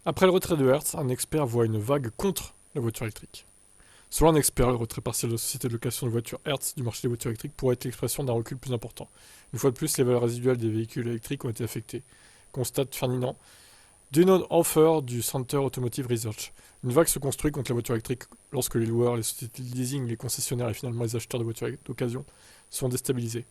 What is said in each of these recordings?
Après le retrait de Hertz, un expert voit une vague contre la voiture électrique. Selon un expert, le retrait partiel de la société de location de voitures Hertz du marché des voitures électriques pourrait être l'expression d'un recul plus important. Une fois de plus, les valeurs résiduelles des véhicules électriques ont été affectées, constate Ferdinand Dunnon-Hofer du Center Automotive Research. Une vague se construit contre la voiture électrique lorsque les loueurs, les sociétés de leasing, les concessionnaires et finalement les acheteurs de voitures d'occasion sont déstabilisés.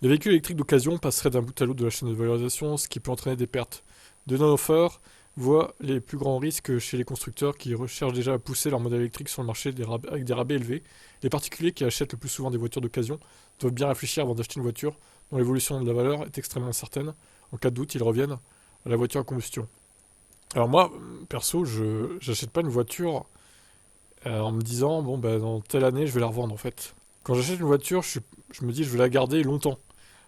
Les véhicules électriques d'occasion passeraient d'un bout à l'autre de la chaîne de valorisation, ce qui peut entraîner des pertes. Dunnon-Hofer voit les plus grands risques chez les constructeurs qui recherchent déjà à pousser leur modèle électrique sur le marché avec des rabais élevés. Les particuliers qui achètent le plus souvent des voitures d'occasion doivent bien réfléchir avant d'acheter une voiture dont l'évolution de la valeur est extrêmement incertaine. En cas de doute, ils reviennent à la voiture à combustion. Alors moi, perso, j'achète pas une voiture en me disant, bon, ben, dans telle année, je vais la revendre en fait. Quand j'achète une voiture, je me dis, je vais la garder longtemps.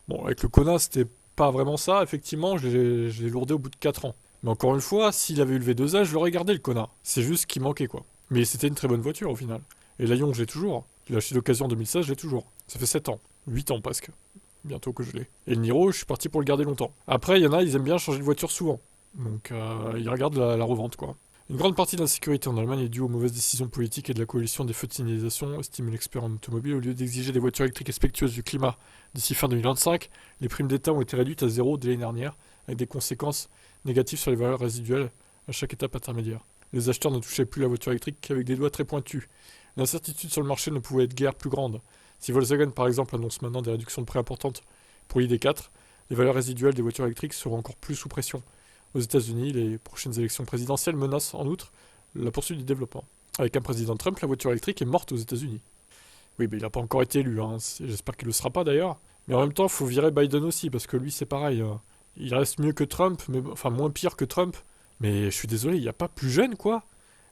Bon, avec le Kona, c'était pas vraiment ça, effectivement, je l'ai lourdé au bout de 4 ans. Mais encore une fois, s'il avait eu le V2A, je l'aurais gardé le connard. C'est juste ce qui manquait quoi. Mais c'était une très bonne voiture au final. Et la Young, je l'ai toujours. Je l'ai acheté d'occasion en 2016, je l'ai toujours. Ça fait 7 ans. 8 ans presque. Bientôt que je l'ai. Et le Niro, je suis parti pour le garder longtemps. Après, il y en a, ils aiment bien changer de voiture souvent. Donc, ils regardent la revente quoi. Une grande partie de l'insécurité en Allemagne est due aux mauvaises décisions politiques et de la coalition des feux de signalisation, estime l'expert en automobile. Au lieu d'exiger des voitures électriques respectueuses du climat d'ici fin 2025, les primes d'État ont été réduites à zéro dès l'année dernière, avec des conséquences négatives sur les valeurs résiduelles à chaque étape intermédiaire. Les acheteurs ne touchaient plus la voiture électrique qu'avec des doigts très pointus. L'incertitude sur le marché ne pouvait être guère plus grande. Si Volkswagen par exemple annonce maintenant des réductions de prix importantes pour l'ID4, les valeurs résiduelles des voitures électriques seront encore plus sous pression. Aux États-Unis, les prochaines élections présidentielles menacent en outre la poursuite du développement. Avec un président Trump, la voiture électrique est morte aux États-Unis. Oui, mais il n'a pas encore été élu, hein. J'espère qu'il ne le sera pas d'ailleurs. Mais en même temps, il faut virer Biden aussi, parce que lui, c'est pareil. Il reste mieux que Trump, mais enfin moins pire que Trump. Mais je suis désolé, il n'y a pas plus jeune, quoi.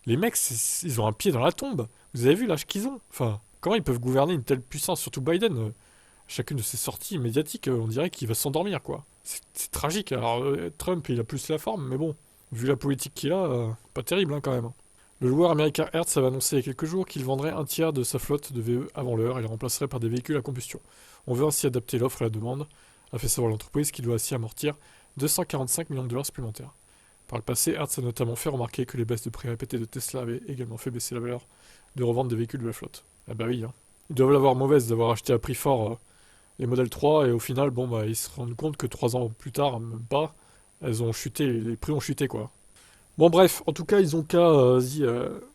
Les mecs, ils ont un pied dans la tombe. Vous avez vu l'âge qu'ils ont? Enfin, comment ils peuvent gouverner une telle puissance, surtout Biden chacune de ses sorties médiatiques, on dirait qu'il va s'endormir, quoi. C'est tragique. Alors, Trump, il a plus la forme, mais bon, vu la politique qu'il a, pas terrible, hein, quand même. Le loueur américain Hertz avait annoncé il y a quelques jours qu'il vendrait un tiers de sa flotte de VE avant l'heure et les remplacerait par des véhicules à combustion. On veut ainsi adapter l'offre à la demande, a fait savoir l'entreprise qui doit ainsi amortir 245 millions de dollars supplémentaires. Par le passé, Hertz a notamment fait remarquer que les baisses de prix répétées de Tesla avaient également fait baisser la valeur de revente des véhicules de la flotte. Ah bah oui, hein. Ils doivent l'avoir mauvaise d'avoir acheté à prix fort les modèles 3 et au final, bon bah ils se rendent compte que 3 ans plus tard, même pas, elles ont chuté, les prix ont chuté quoi. Bon bref, en tout cas ils ont qu'à,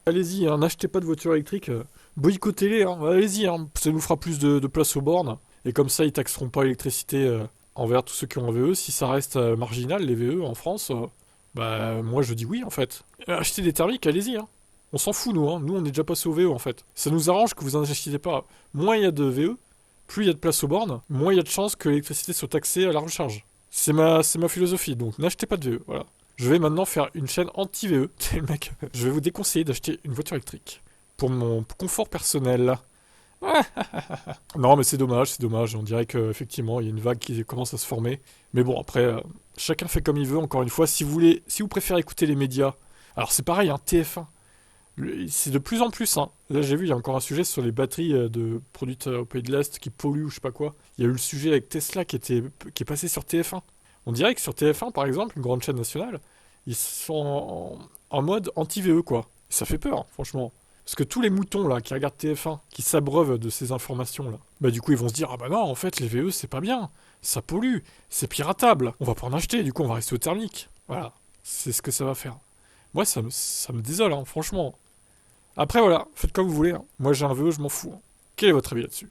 allez-y, hein, n'achetez pas de voiture électrique, boycottez-les, hein, allez-y, hein, ça nous fera plus de place aux bornes, et comme ça ils taxeront pas l'électricité envers tous ceux qui ont un VE, si ça reste marginal les VE en France, bah moi je dis oui en fait. Achetez des thermiques, allez-y, hein. On s'en fout nous, hein. Nous on est déjà passé au VE en fait. Ça nous arrange que vous en achetiez pas. Moins il y a de VE, plus il y a de place aux bornes, moins il y a de chances que l'électricité soit taxée à la recharge. C'est ma philosophie, donc n'achetez pas de VE, voilà. Je vais maintenant faire une chaîne anti-VE. Le mec, je vais vous déconseiller d'acheter une voiture électrique. Pour mon confort personnel. Non, mais c'est dommage, c'est dommage. On dirait qu'effectivement, il y a une vague qui commence à se former. Mais bon, après, chacun fait comme il veut, encore une fois. Si vous préférez écouter les médias, alors c'est pareil, hein, TF1. C'est de plus en plus, hein. Là, j'ai vu, il y a encore un sujet sur les batteries produites au pays de l'Est qui polluent ou je sais pas quoi. Il y a eu le sujet avec Tesla qui est passé sur TF1. On dirait que sur TF1, par exemple, une grande chaîne nationale, ils sont en mode anti-VE, quoi. Ça fait peur, franchement. Parce que tous les moutons, là, qui regardent TF1, qui s'abreuvent de ces informations-là, bah du coup, ils vont se dire, ah bah non, en fait, les VE, c'est pas bien. Ça pollue. C'est piratable. On va pas en acheter, du coup, on va rester au thermique. Voilà. C'est ce que ça va faire. Moi, ça me désole, hein, franchement. Après, voilà, faites comme vous voulez, hein. Moi, j'ai un VE, je m'en fous, hein. Quel est votre avis là-dessus?